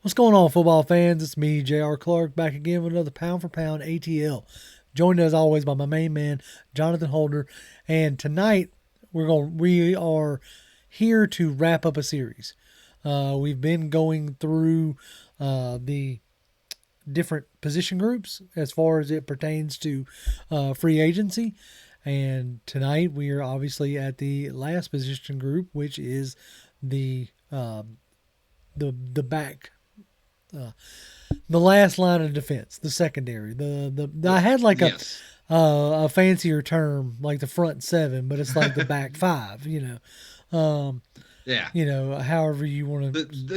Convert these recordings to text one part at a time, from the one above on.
What's going on, football fans? It's me, J.R. Clark, back again with another Pound for Pound ATL. Joined as always by my main man, Jonathan Holder. And tonight we are here to wrap up a series. We've been going through the different position groups as far as it pertains to free agency. And tonight we are obviously at the last position group, which is the the back the last line of defense, the secondary. The I had like Yes. a fancier term like the front seven, but it's like the back five. Yeah. However you want The to.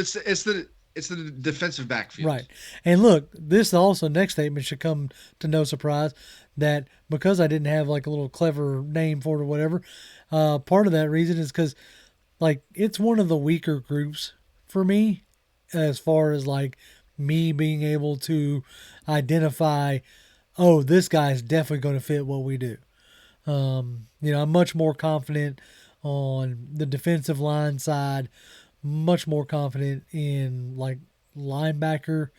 it's the defensive backfield. Right. And look, this also next statement should come to no surprise that because I didn't have like a little clever name for it or whatever, part of that reason is because like it's one of the weaker groups for me as far as like me being able to identify, oh, this guy's definitely going to fit what we do. I'm much more confident on the defensive line side, much more confident in like linebacker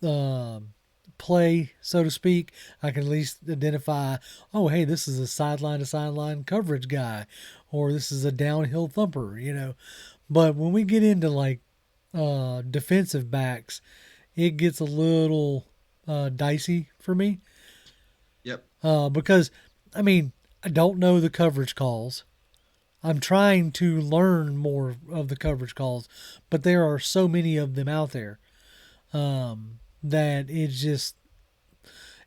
uh, play, so to speak. I can at least identify, oh, hey, this is a sideline to sideline coverage guy, or this is a downhill thumper. But when we get into like defensive backs, it gets a little dicey for me Yep. because, I mean, I don't know the coverage calls. I'm trying to learn more of the coverage calls, but there are so many of them out there that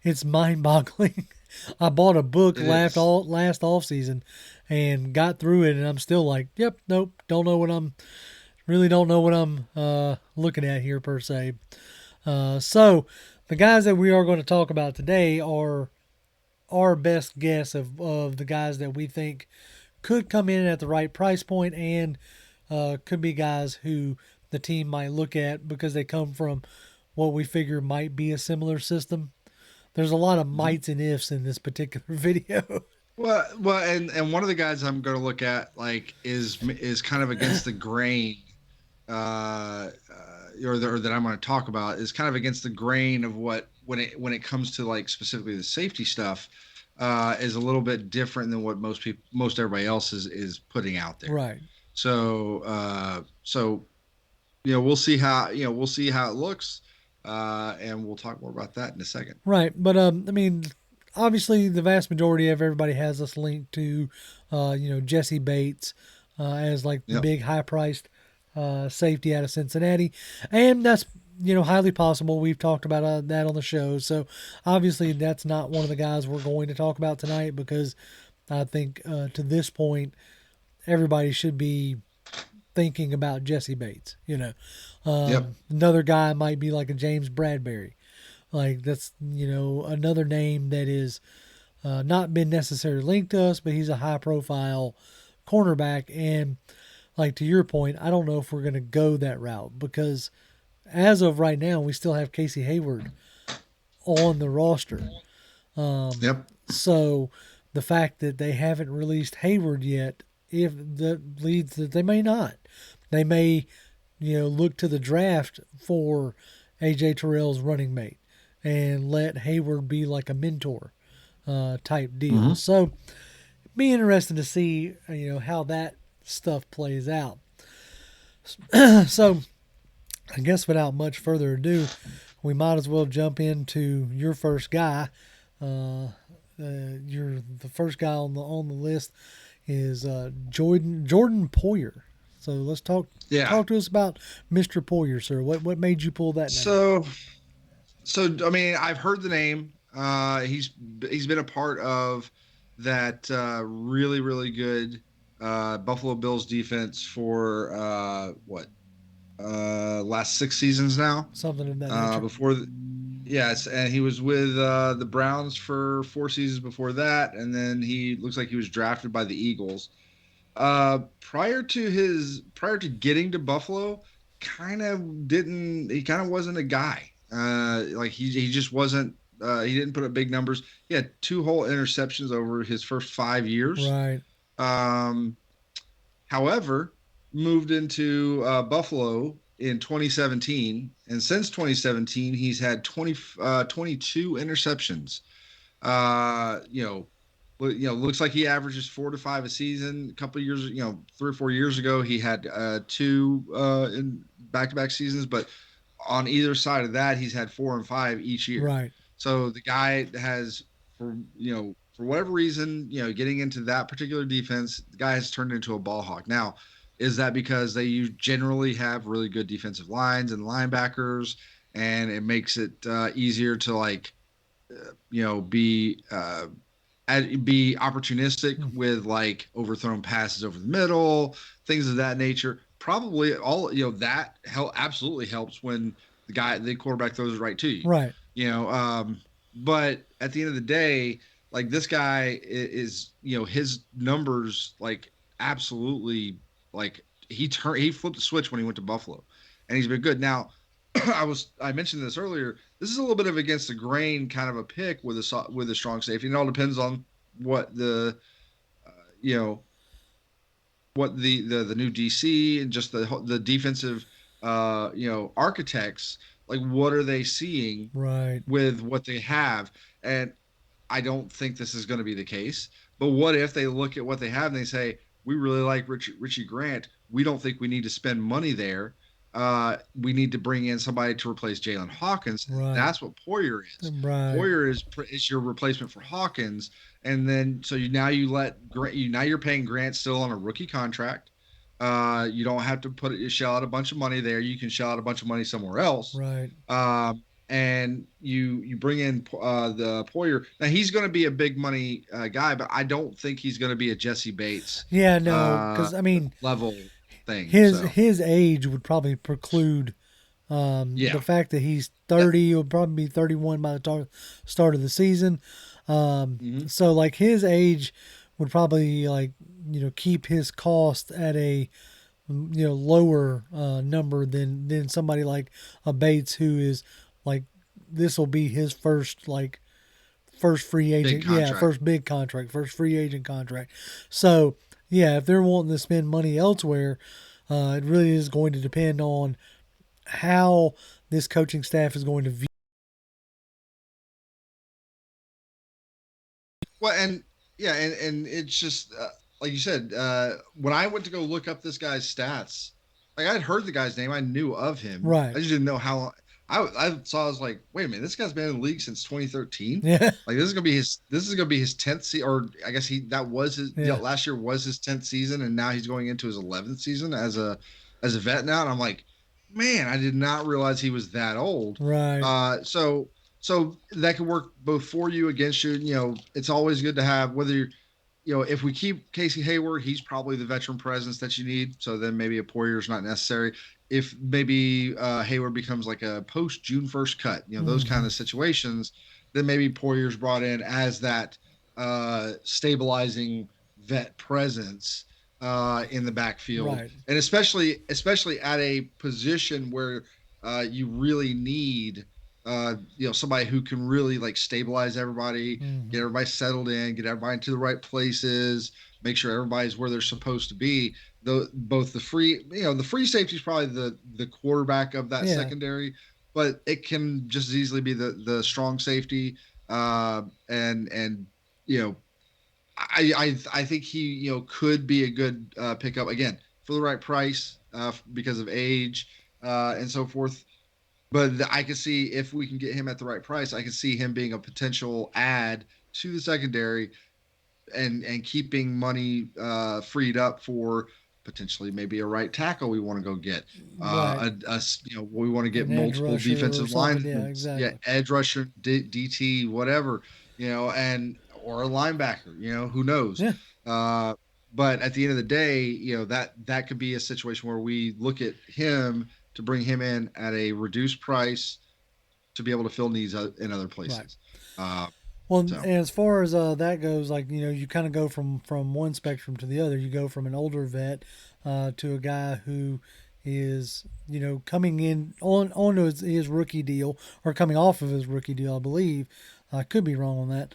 it's mind boggling. I bought a book It is. last off season and got through it, and I'm still like, yep, nope, don't know what I'm looking at here per se. So the guys that we are going to talk about today are our best guess of the guys that we think could come in at the right price point and could be guys who the team might look at because they come from what we figure might be a similar system. There's a lot of Mhm. mights and ifs in this particular video. And one of the guys I'm going to look at is kind of against the grain, or that I'm going to talk about is kind of against the grain of what when it comes to like specifically the safety stuff, is a little bit different than what most everybody else is putting out there. Right. So we'll see how it looks, and we'll talk more about that in a second. Right. But I mean, obviously the vast majority of everybody has us linked to Jesse Bates as like the Yep. big high priced safety out of Cincinnati, and that's highly possible. We've talked about that on the show, so obviously that's not one of the guys we're going to talk about tonight because I think to this point everybody should be thinking about Jesse Bates. Yep. Another guy might be like a James Bradbury. Like that's another name that is not been necessarily linked to us, but he's a high profile cornerback. And like to your point, I don't know if we're going to go that route because as of right now, we still have Casey Hayward on the roster. Yep. So the fact that they haven't released Hayward yet, if that leads that they may not, they may look to the draft for AJ Terrell's running mate and let Hayward be like a mentor type deal. Hmm. So be interesting to see how that stuff plays out. So I guess without much further ado, we might as well jump into your first guy. Uh, you're the first guy on the list is Jordan Poyer. So let's Yeah. talk to us about Mr. Poyer, sir. What made you pull that name? So I mean, I've heard the name. He's been a part of that really really good Buffalo Bills defense for what last 6 seasons now. Something of that nature. Before yes, and he was with the Browns for 4 seasons before that, and then he looks like he was drafted by the Eagles. Prior to getting to Buffalo, he kind of wasn't a guy. Like he just wasn't. He didn't put up big numbers. He had two whole interceptions over his first 5 years. Right. Um, However, moved into Buffalo. in 2017, and since 2017, he's had 22 interceptions. You know, looks like he averages 4 to 5 a season. A couple of years, 3 or 4 years ago, he had two in back-to-back seasons, but on either side of that, he's had 4 and 5 each year. Right. So the guy has, for whatever reason, getting into that particular defense, the guy has turned into a ball hawk. Now, is that because they generally have really good defensive lines and linebackers, and it makes it easier to be be opportunistic Mm. with like overthrown passes over the middle, things of that nature. Probably all that absolutely helps when the quarterback throws it right to you. Right. You know, but at the end of the day, like this guy is, his numbers like absolutely like he flipped the switch when he went to Buffalo, and he's been good. Now, I mentioned this earlier. This is a little bit of against the grain kind of a pick with a strong safety. It all depends on what uh, you know what the new DC and just the defensive architects, like what are they seeing Right. with what they have. And I don't think this is going to be the case. But what if they look at what they have and they say, we really like Richie Grant. We don't think we need to spend money there. We need to bring in somebody to replace Jalen Hawkins. And Right. that's what Poyer is. Right. Poyer is your replacement for Hawkins. And then so now you let Grant. Now you're paying Grant still on a rookie contract. You don't have to shell out a bunch of money there. You can shell out a bunch of money somewhere else. Right. And you bring in the Poyer. Now he's going to be a big money guy, but I don't think he's going to be a Jesse Bates Yeah. No. Because I mean, level thing. his So his age would probably preclude the yeah, fact that he's that, 30. He'll probably be 31 by the start of the season. mhm. So like his age would probably keep his cost at a lower number than somebody like a Bates, who is like, this will be his first free Big agent, yeah, contract. first big contract, first free agent contract. So yeah, if they're wanting to spend money elsewhere, it really is going to depend on how this coaching staff is going to view. Well, and yeah, and it's just like you said. When I went to go look up this guy's stats, like I'd heard the guy's name, I knew of him. Right. I just didn't know how long. I saw. I was like, wait a minute, this guy's been in the league since 2013. Yeah. Like this is gonna be his 10th season, or I guess that was his. Yeah. Last year was his 10th season, and now he's going into his 11th season as a vet now. And I'm like, man, I did not realize he was that old. Right. So that can work both for you, against you. It's always good to have, whether if we keep Casey Hayward, he's probably the veteran presence that you need. So then maybe a Poyer is not necessary. If maybe Hayward becomes like a post June 1st cut, those kind Hmm. of situations, then maybe Poyer's brought in as that stabilizing vet presence in the backfield, Right. and especially at a position where you really need somebody who can really like stabilize everybody, get Hmm. everybody settled in, get everybody into the right places, make sure everybody's where they're supposed to be. Both the free safety is probably the quarterback of that Yeah. secondary, but it can just as easily be the strong safety. And you know, I think he could be a good pickup again for the right price because of age and so forth. But I can see, if we can get him at the right price, I can see him being a potential add to the secondary, and keeping money freed up for potentially maybe a right tackle we want to go get. Right. We want to get An edge multiple rusher or defensive something. Yeah. linemen, yeah, Exactly. edge rusher, DT, whatever, and or a linebacker. Who knows? Yeah. Uh, but at the end of the day, that could be a situation where we look at him to bring him in at a reduced price to be able to fill needs in other Right. places. Uh, Well, and so as far as that goes, like, you kind of go from one spectrum to the other. You go from an older vet to a guy who is coming in onto his rookie deal, or coming off of his rookie deal, I believe. I could be wrong on that,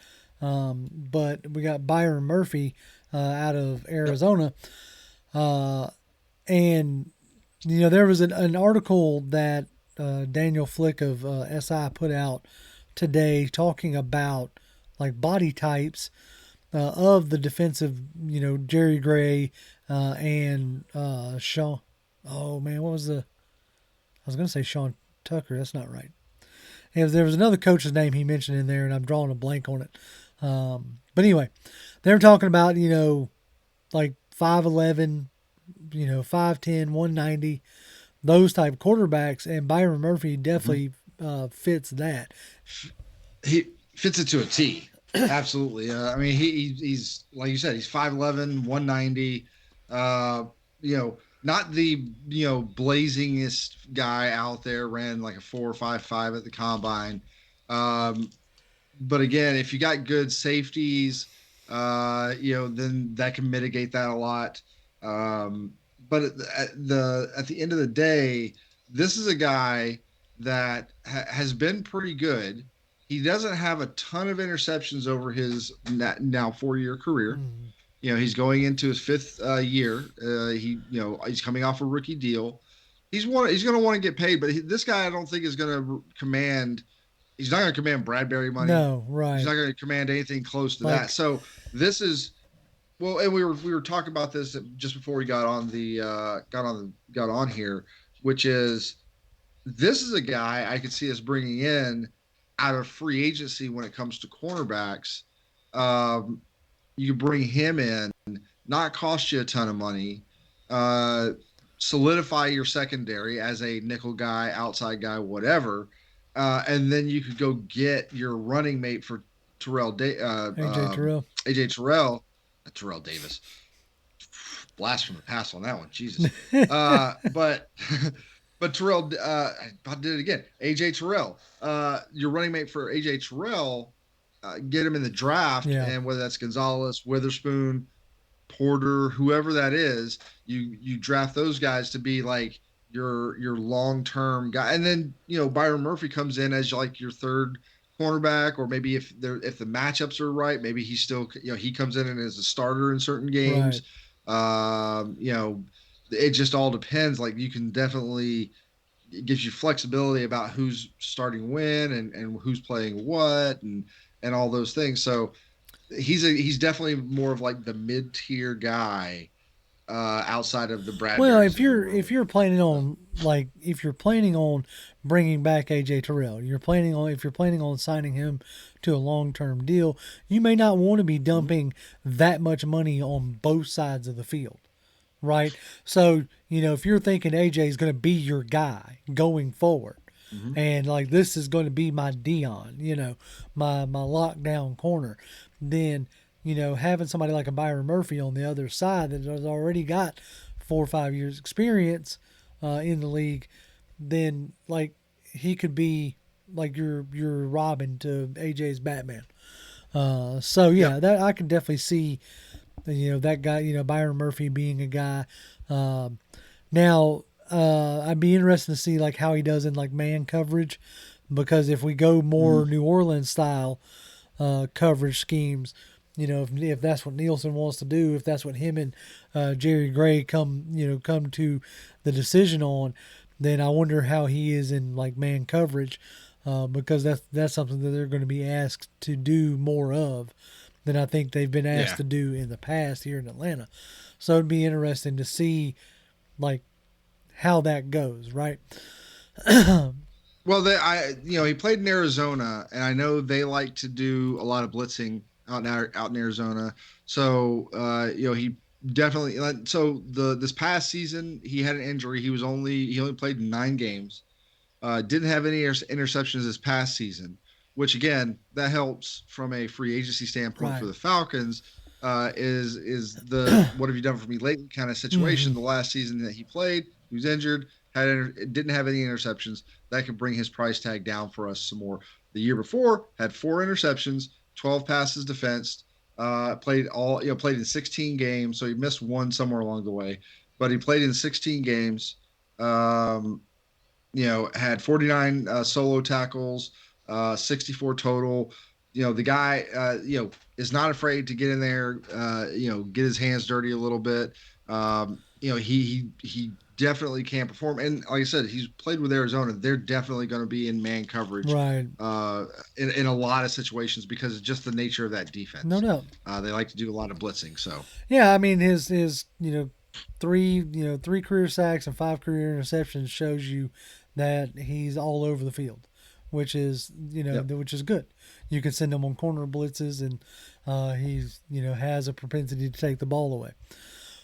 but we got Byron Murphy out of yep. Arizona, uh, and There was an article that Daniel Flick of SI put out today talking about like body types of the defensive, Jerry Gray and Sean. Oh man, what was the? I was going to say Sean Tucker. That's not right. There was another coach's name he mentioned in there, and I'm drawing a blank on it. But anyway, they were talking about like 5'11", 5'10", 190, those type quarterbacks, and Byron Murphy Mhm. definitely fits that. He fits it to a T. Absolutely. I mean, he's like you said, he's 5'11", 190. Not the blazingest guy out there. Ran like a 4.55 at the combine. Um, but again, if you got good safeties, then that can mitigate that a lot. But at the end of the day, this is a guy that has been pretty good. He doesn't have a ton of interceptions over his now 4-year career. Mm, He's going into his fifth year. He's coming off a rookie deal. He's going to want to get paid, but this guy I don't think is going to command. He's not going to command Bradbury money. no, He's right. not going to command anything close to that. Like, So this is well, and we were talking about this just before we got on here, which is this is a guy I could see us bringing in out of free agency when it comes to cornerbacks. Um, you could bring him in, not cost you a ton of money, uh, solidify your secondary as a nickel guy, outside guy, whatever, and then you could go get your running mate for AJ Terrell. AJ Terrell Davis. Blast from the past on that one, Jesus. But but Terrell, I did it again. AJ Terrell, your running mate for AJ Terrell, get him in the draft, Yeah, and whether that's Gonzalez, Witherspoon, Porter, whoever that is, you draft those guys to be like your long term guy, and then Byron Murphy comes in as like your third cornerback, or maybe if the matchups are right, maybe he still he comes in and as a starter in certain right. games. It just all depends. Like you can definitely it gives you flexibility about who's starting when and who's playing what and all those things. So he's definitely more of like the mid tier guy outside of the Well, Bradburys if of the you're world. if you're planning on like if you're planning on bringing back AJ Terrell, if you're planning on signing him to a long term deal, you may not want to be Mm-hmm. dumping that much money on both sides of the field, right? So if you're thinking AJ is going to be your guy going forward, Mm-hmm. and like this is going to be my Dion, my lockdown corner, then having somebody like a Byron Murphy on the other side that has already got 4 or 5 years experience in the league, then like he could be like your Robin to AJ's Batman. So Yep. yeah, that I can definitely see that guy, Byron Murphy being a guy. Um, Now, I'd be interested to see like how he does in like man coverage, because if we go more Mm-hmm. New Orleans style coverage schemes, if that's what Nielsen wants to do, if that's what him and Jerry Gray come to the decision on, then I wonder how he is in like man coverage, because that's something that they're going to be asked to do more of than I think they've been asked Yeah. to do in the past here in Atlanta. So it'd be interesting to see like how that goes, right? Well, he played in Arizona, and I know they like to do a lot of blitzing out in Arizona. So he definitely so the this past season he had an injury. He only played 9 games. Didn't have any interceptions this past season, which again that helps from a free agency standpoint Right. for the Falcons. Is the what have you done for me lately kind of Mm-hmm. situation? The last season that he played, he was injured, didn't have any interceptions. That could bring his price tag down for us some more. The year before had 4 interceptions, 12 passes defensed. Played in 16 games, so he missed one somewhere along the way, but he played in 16 games. Um, had 49 solo tackles, 64 total. the guy, is not afraid to get in there, get his hands dirty a little bit. He definitely can perform. And like I said, he's played with Arizona. They're definitely going to be in man coverage Right. in a lot of situations because it's just the nature of that No defense. doubt. They like to do a lot of blitzing. So, Yeah, I mean his three career sacks and five career interceptions shows you that he's all over the field, which is yep. which is good. You can send him on corner blitzes, and he's has a propensity to take the ball away.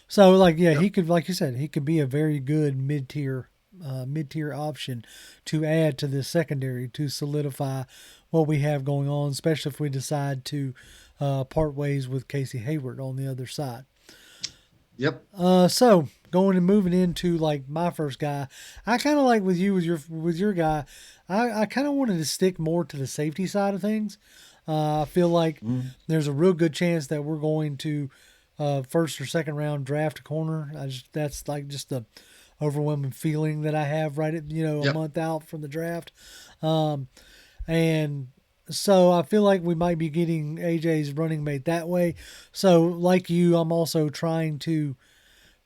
So like yeah, Yep. he could, like you said, he could be a very good mid tier option to add to this secondary to solidify what we have going on, especially if we decide to part ways with Casey Hayward on the other side. Yep. So going and moving into like my first guy, I kind of like with you with your guy. I kind of wanted to stick more to the safety side of things. I feel like Mhm. there's a real good chance that we're going to first or second round draft a corner. That's like just the overwhelming feeling that I have right at a Yep. month out from the draft. Um, and so I feel like we might be getting AJ's running mate that way. So like you, I'm also trying to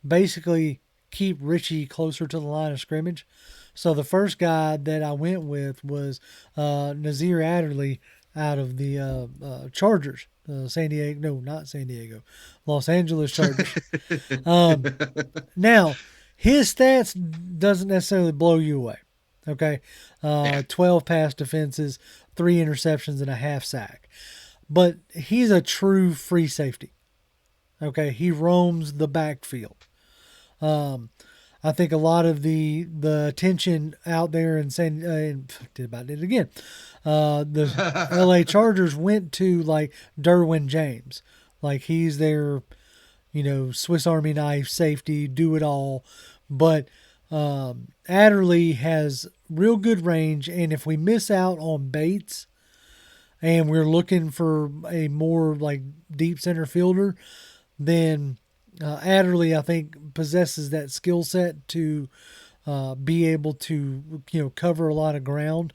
basically keep Richie closer to the line of scrimmage. So the first guy that I went with was Nazir Adderley out of the Chargers. San Diego, no, not San Diego, Los Angeles Chargers. Um, Now, his stats doesn't necessarily blow you away. Okay, Yeah. 12 pass defenses, three interceptions, and a half sack. But he's a true free safety. Okay, he roams the backfield. Um, I think a lot of the attention out there in did about it again. The L.A. Chargers went to like Derwin James, like he's their Swiss Army knife safety, do it all. But Adderley has real good range, and if we miss out on Bates and we're looking for a more like deep center fielder, then Adderley, I think, possesses that skill set to be able to cover a lot of ground.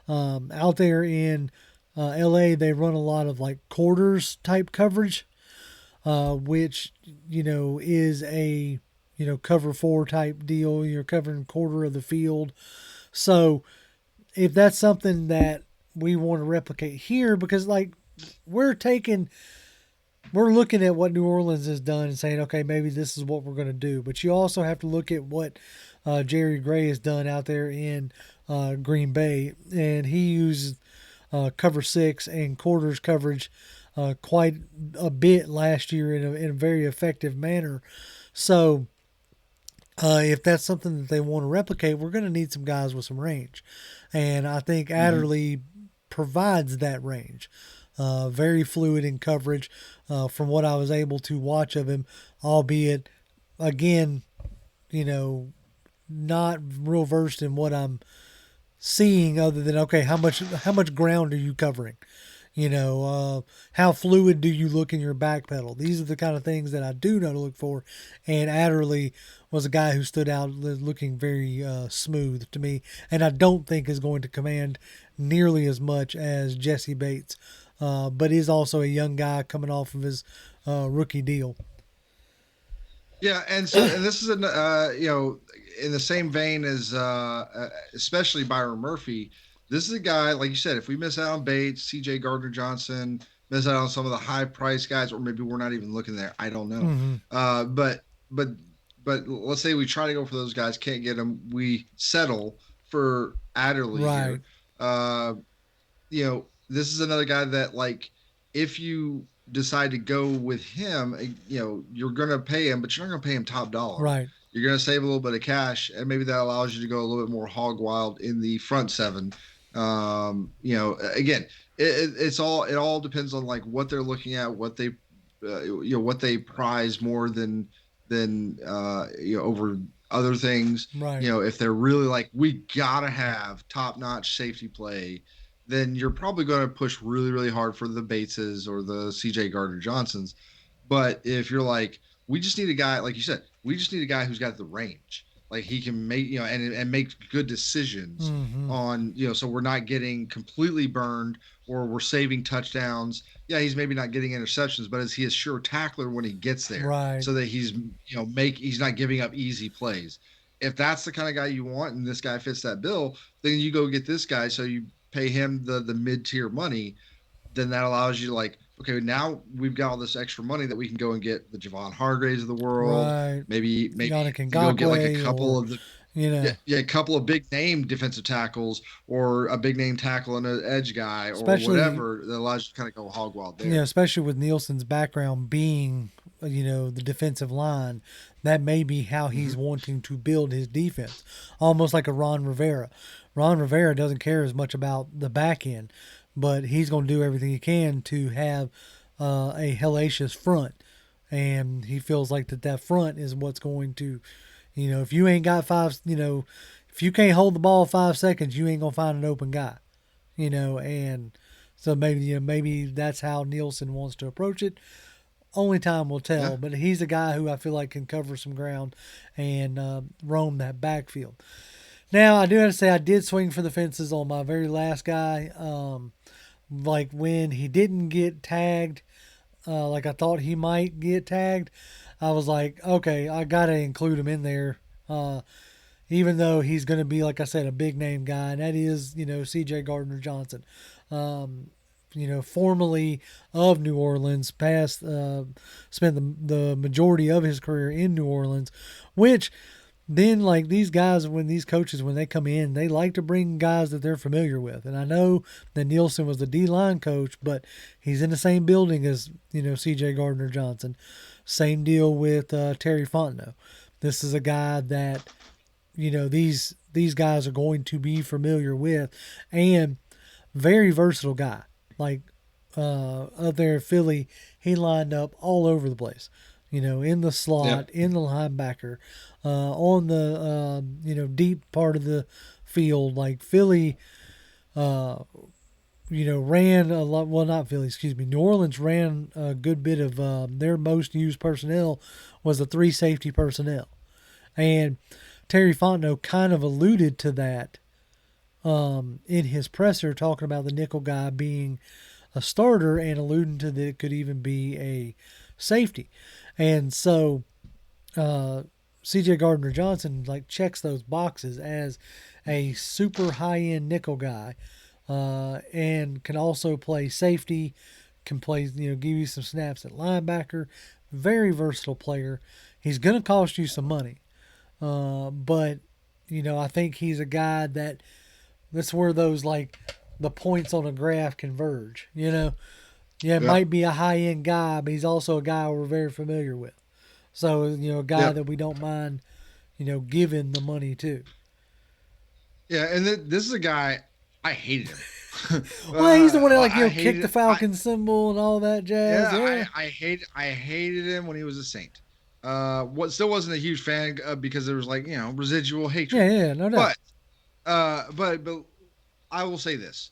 Out there in LA, they run a lot of like quarters type coverage, which is a cover four type deal. You're covering quarter of the field. So if that's something that we want to replicate here, because like we're taking we're looking at what New Orleans has done and saying, okay, maybe this is what we're going to do. But you also have to look at what Jerry Gray has done out there in Green Bay, and he uses cover six and quarters coverage quite a bit last year in a very effective manner. So if that's something that they want to replicate, we're going to need some guys with some range, and I think hmm Adderley provides that range. Very fluid in coverage, from what I was able to watch of him, albeit again, you know, not real versed in what I'm seeing other than okay, how much ground are you covering? How fluid do you look in your back pedal? These are the kind of things that I do know to look for. And Adderley was a guy who stood out looking very smooth to me, and I don't think is going to command nearly as much as Jesse Bates, but is also a young guy coming off of his rookie deal. Yeah, and this is in the same vein as especially Byron Murphy. This is a guy like you said. If we miss out on Bates, C.J. Gardner-Johnson, miss out on some of the high price guys, or maybe we're not even looking there. I don't know. Mm-hmm. Uh, but but but let's say we try to go for those guys, can't get them. We settle for Adderley Right, here. Uh, this is another guy that like if you decide to go with him, you're gonna pay him, but you're not gonna pay him top dollar. right, You're gonna save a little bit of cash, and maybe that allows you to go a little bit more hog wild in the front seven. Again, it all depends on like what they're looking at, what they what they prize more than over other things. right, If they're really like we gotta have top notch safety play, then you're probably going to push really, really hard for the Bateses or the CJ Gardner Johnsons. But if you're like, we just need a guy, like you said, we just need a guy who's got the range. Like he can make, and make good decisions Mm-hmm. on, so we're not getting completely burned, or we're saving touchdowns. Yeah, he's maybe not getting interceptions, but is he a sure tackler when he gets there, Right. so that he's not giving up easy plays. If that's the kind of guy you want, and this guy fits that bill, then you go get this guy. So you pay him the mid tier money, then that allows you to, like, okay, now we've got all this extra money that we can go and get the Javon Hargraves of the world. Right. Maybe Yannick you go get like a Ngakwe couple or, of the, you yeah, know, yeah, a couple of big name defensive tackles, or a big name tackle and an edge guy, or especially, whatever, that allows you to kind of go hog wild you know, there. especially with Nielsen's background being, the defensive line, that may be how he's Hmm. wanting to build his defense, almost like a Ron Rivera. Ron Rivera doesn't care as much about the back end, but he's going to do everything he can to have a hellacious front, and he feels like that front is what's going to, if you ain't got five, if you can't hold the ball 5 seconds, you ain't gonna find an open guy, and so maybe that's how Nielsen wants to approach it. Only time will Yeah. tell, but he's a guy who I feel like can cover some ground and roam that backfield. Now, I do have to say I did swing for the fences on my very last guy. Like when he didn't get tagged, like I thought he might get tagged, I was like, okay, I gotta include him in there. Even though he's going to be, like I said, a big name guy, and that is, C.J. Gardner-Johnson. Um, formerly of New Orleans, spent the majority of his career in New Orleans, which then, like, these guys, when these coaches, when they come in, they like to bring guys that they're familiar with. And I know that Nielsen was the D line coach, but he's in the same building as, C.J. Gardner-Johnson. Same deal with Terry Fontenot. This is a guy that these guys are going to be familiar with, and very versatile guy. Like up there in Philly, he lined up all over the place. In the Yep. slot, in the linebacker, on the deep part of the field. Like Philly, uh, ran a lot. Well, not Philly, excuse me. New Orleans ran a good bit of their most used personnel was the three safety personnel, and Terry Fontenot kind of alluded to that in his presser, talking about the nickel guy being a starter and alluding to that it could even be a safety. And so CJ Gardner Johnson like checks those boxes as a super high end nickel guy, and can also play safety, can play, give you some snaps at linebacker. Very versatile player. He's going to cost you some money. But I think he's a guy that's where those like the points on a graph converge. Yeah, it Yep. might be a high end guy, but he's also a guy we're very familiar with. So a guy Yep. that we don't mind, giving the money to. Yeah, and this is a guy, I hated him. Well, he's the one that like I kicked the hated I Falcon symbol and all that jazz. Yeah, Yeah, I hated him when he was a Saint. What Still wasn't a huge fan, because there was, like, residual yeah, hatred. yeah, no doubt. But but I will say this: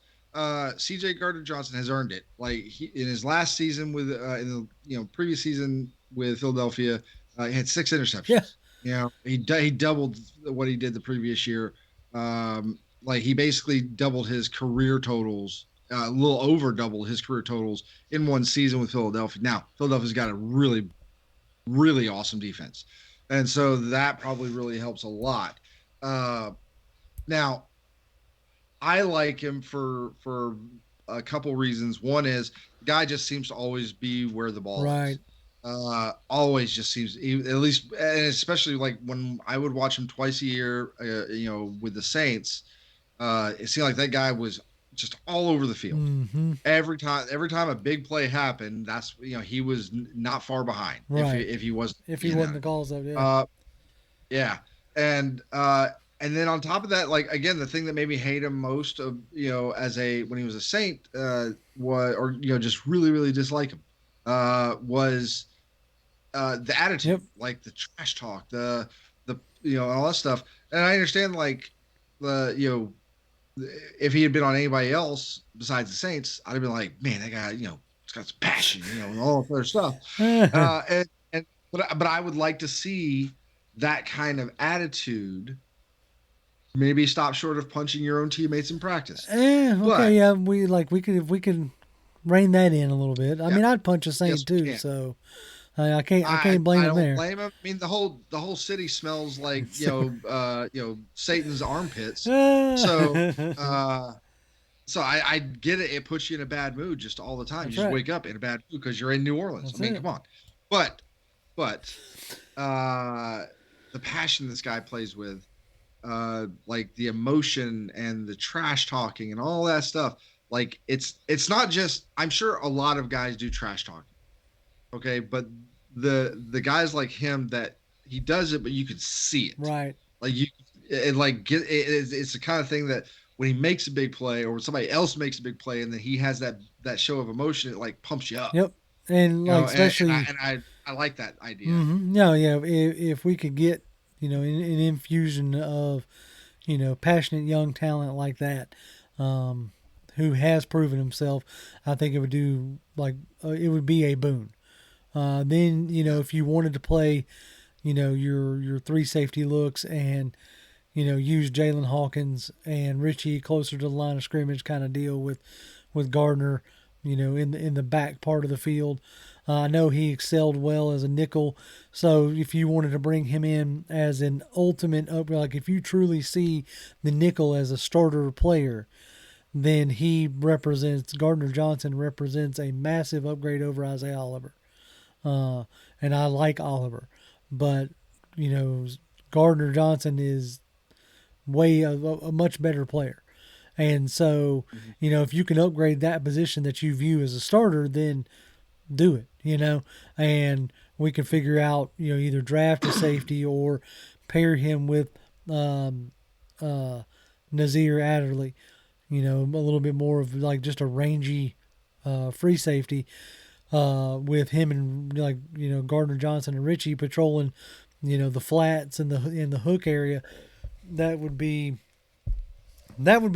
C.J. Gardner Johnson has earned it. Like, in his last season with in the previous season with Philadelphia, he had 6 interceptions. Yeah, He doubled what he did the previous year. Like, he basically doubled his career totals, a little over doubled his career totals in one season with Philadelphia. Now, Philadelphia's got a really, really awesome defense, and so that probably really helps a lot. Uh, Now, I like him for a couple reasons. One is the guy just seems to always be where the ball right. is. Always just seems, at least, and especially like when I would watch him twice a year, with the Saints. It seemed like that guy was just all over the field. Mm-hmm. Every time a big play happened, that's, he was not far behind, Right. if he wasn't If he being wasn't out. the calls of, yeah. Uh, yeah, and then on top of that, like, again, the thing that made me hate him most, of as a when he was a Saint, was, or just really really dislike him, was the Yep. attitude, like the trash talk, the all that stuff. And I understand, like, the if he had been on anybody else besides the Saints, I'd have been like, man, that guy, he's got some passion, and all that other stuff. And but I would like to see that kind of attitude, maybe stop short of punching your own teammates in practice. Okay, But yeah, we could if we could rein that in a little bit. I yeah, mean, I'd punch a Saint yes, we too, can. so I can't blame I him don't there. blame him. I mean, the whole city smells like So, Satan's armpits. So that's uh, I get it. It puts you in a bad mood just all the time. You just right. wake up in a bad mood because you're in New Orleans. I That's mean, it. come on. But uh, the passion this guy plays with, like the emotion and the trash talking and all that stuff. Like it's not just. I'm sure a lot of guys do trash talking. Okay, but the guys like him that he does it, but you can see it. Right. Like you, it like it's the kind of thing that when he makes a big play or when somebody else makes a big play and then he has that show of emotion, it like pumps you up. Yep. And You like know, and I especially, and I like that idea. no, yeah. If we could get an infusion of passionate young talent like that, um, who has proven himself, I think it would do it would be a boon. Then Yeah. if you wanted to play, your three safety looks and use Jalen Hawkins and Richie closer to the line of scrimmage kind of deal with Gardner, in the back part of the field. I know he excelled well as a nickel, so if you wanted to bring him in as an ultimate upgrade, like if you truly see the nickel as a starter player, then Gardner-Johnson represents a massive upgrade over Isaiah Oliver. And I like Oliver, but you know Gardner-Johnson is a much better player. And so, Mhm. if you can upgrade that position that you view as a starter, then do it, and we can figure out, either draft a safety or pair him with um, uh, Nazir Adderley, a little bit more of like just a rangy free safety with him and Gardner-Johnson and Richie patrolling, the flats and the hook area. That would be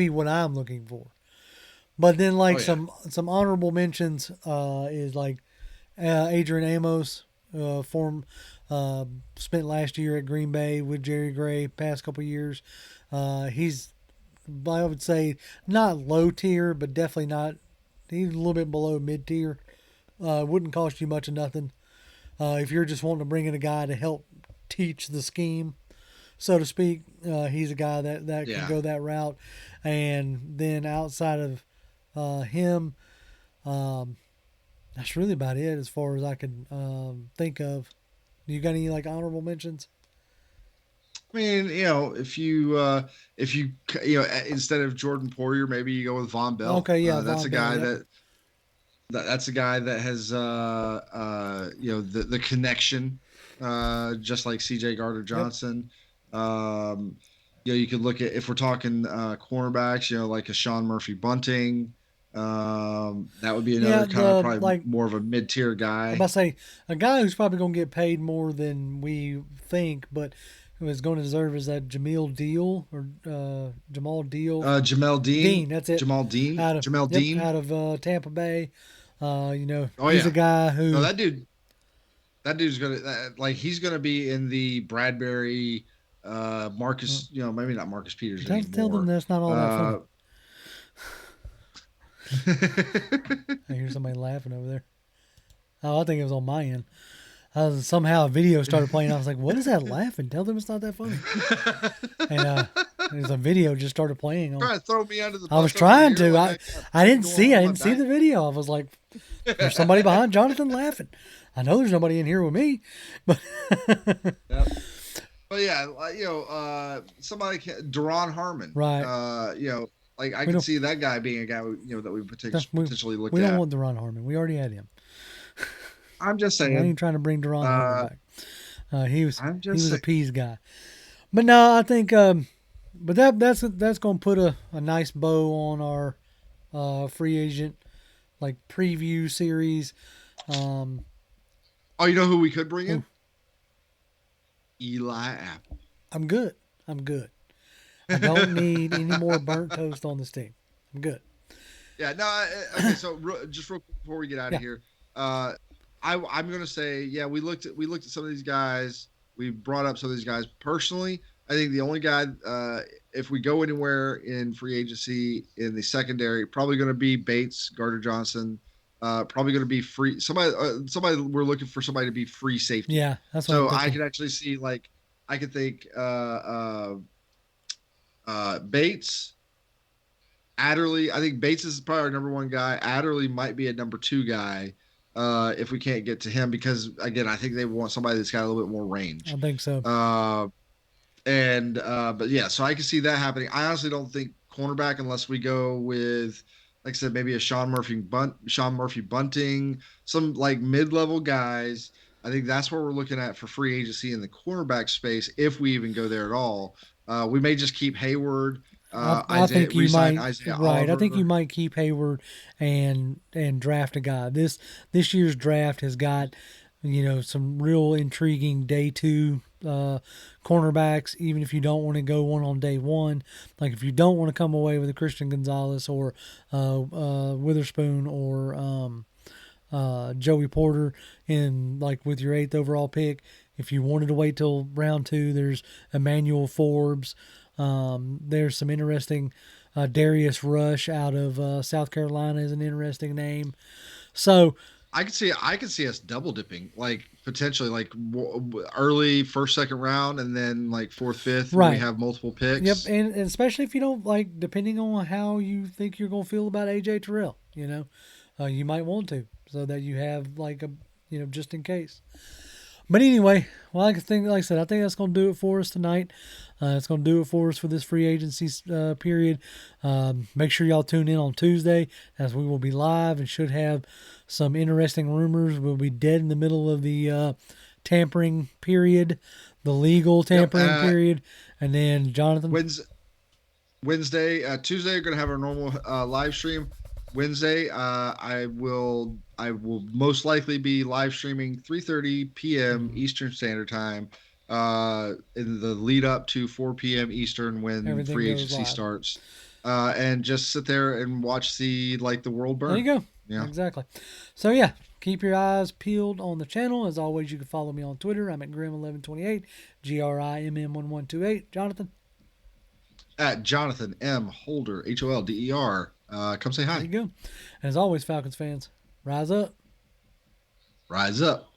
what I'm looking for. But then Oh like yeah. some honorable mentions is like Adrian Amos, form spent last year at Green Bay with Jerry Gray. Past couple years, he's I would say not low tier, but definitely not. He's a little bit below mid tier. Wouldn't cost you much of nothing if you're just wanting to bring in a guy to help teach the scheme, so to speak. He's a guy that can Yeah. go that route. And then outside of him, um, that's really about it as far as I can think of. You got any like honorable mentions? I mean, instead of Jordan Poyer, maybe you go with Von Bell. Okay, yeah, That's Von a Bell. guy Yep. that's a guy that has the connection, just like CJ Gardner Yep. Johnson. Um, you could look at if we're talking cornerbacks, like a Sean Murphy Bunting. That would be Yeah. another kind of The probably like more of a mid tier I'm about guy. to say a guy who's probably going to get paid more than we think, but who is going to deserve is that Jamil Deal or Jamal Deal. Jamel Dean, Dean, that's it. Jamal Dean, Jamel Dean. Out of Tampa Bay. Oh He's a yeah, guy no, who that dude's gonna like he's gonna be in the Bradbury, Marcus, maybe not Marcus Peters tell them anymore. that's not all that funny. Uh, I hear somebody laughing over there. Oh, I think it was on my end. Somehow a video started playing. I was like, "What is that laughing? Tell them it's not that funny." And there's a video just started playing on. Trying to throw me under the I was bus over trying here, to. like I got something going I on my didn't see back. the video. I was like, "There's somebody behind Jonathan laughing." I know there's nobody in here with me, but Yep. But yeah, somebody Duron Harmon. right. Like I We can don't. see that guy being a guy that we We, potentially look we don't at. want Deron Harmon. We already had him. I'm just I saying. ain't trying to bring Deron Harmon Uh, back. I'm He just was a saying. peas guy. But no, I think but that's gonna put a nice bow on our free agent like preview series. Um Oh, you know who we could bring who in? Eli Apple. I'm good. I'm good. I don't need any more burnt toast on this team. I'm good. Yeah, no. Okay, so just real quick before we get out of Yeah. here, I'm gonna say, yeah, we looked at some of these guys. we've brought up some of these guys. Personally, I think the only guy, if we go anywhere in free agency in the secondary, probably going to be Bates, Gardner-Johnson. Probably going to be free. Somebody we're looking for somebody to be free safety. Yeah, that's what I'm So I thinking. could actually see like I could think Bates, Adderley. I think Bates is probably our number one guy. Adderley might be a number two guy if we can't get to him because again, I think they want somebody that's got a little bit more range. I think so. Uh, and but yeah, so I can see that happening. I honestly don't think cornerback unless we go with, like I said, maybe a Sean Murphy Bunting, some like mid-level guys. I think that's what we're looking at for free agency in the cornerback space, if we even go there at all. We may just keep Hayward, I think you resign might Isaiah right. I think you Oliver. might keep Hayward and draft a guy. This year's draft has got some real intriguing day two cornerbacks. Even if you don't want to go one on day one, like if you don't want to come away with a Christian Gonzalez or Witherspoon or Joey Porter in like with your eighth overall pick. If you wanted to wait till round two, there's Emmanuel Forbes. There's some interesting Darius Rush out of South Carolina is an interesting name. So I could see us double dipping, like potentially like early first, second round, and then like fourth, fifth when we right, have multiple yep, picks. and especially if you don't like, depending on how you think you're gonna feel about AJ Terrell, you might want to so that you have like a just in case. But anyway, well, like I said, I think that's going to do it for us tonight. It's going to do it for us for this free agency period. Make sure y'all tune in on Tuesday as we will be live and should have some interesting rumors. We'll be dead in the middle of the tampering period, the legal Yep. tampering period, and then Jonathan. Wednesday, Tuesday, we're gonna have our normal live stream. Wednesday, I will most likely be live streaming 3:30 p.m. Mhm. Eastern Standard Time, in the lead up to 4 p.m. Eastern when Everything free goes agency live. starts, and just sit there and watch the world There you burn. go. Yeah. Exactly. So yeah, keep your eyes peeled on the channel. As always, you can follow me on Twitter. I'm at Grim1128, GRIMM1128. Jonathan, At Jonathan M. Holder, HOLDER. Come say there you hi. go. And as always, Falcons fans, rise up. Rise up.